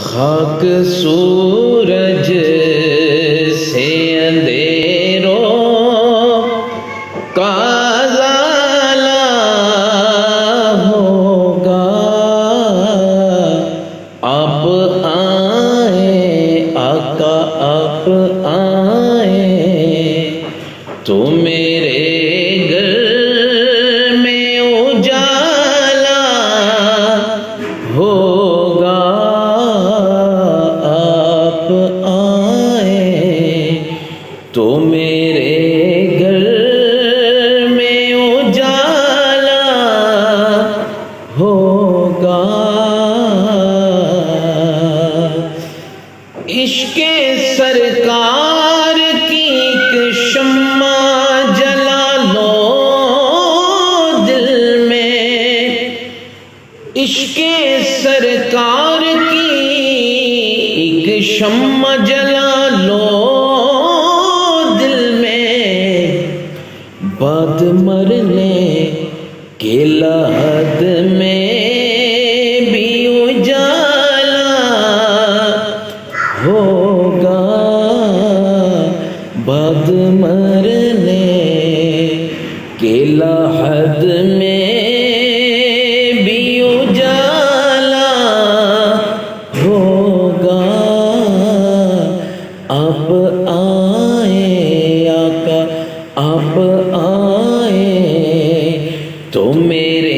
خاک سورج سے اندھیروں کا ازالہ ہوگا، آپ آئیں آقا آپ آئیں تو میرے گھر میں اجالا ہوگا، آپ آئیں تو میرے گھر میں اجالا ہوگا۔ عشق سرکار کی ایک شمع جلا لو دل میں، عشق سرکار کی ایک شمع جلا لو دل میں، بعد مرنے کے لحد میں بھی اجالا ہوگا، بعد مرنے کے لحد میں بھی اجالا ہوگا، آپ آئیں آقا آپ آئیں تو میرے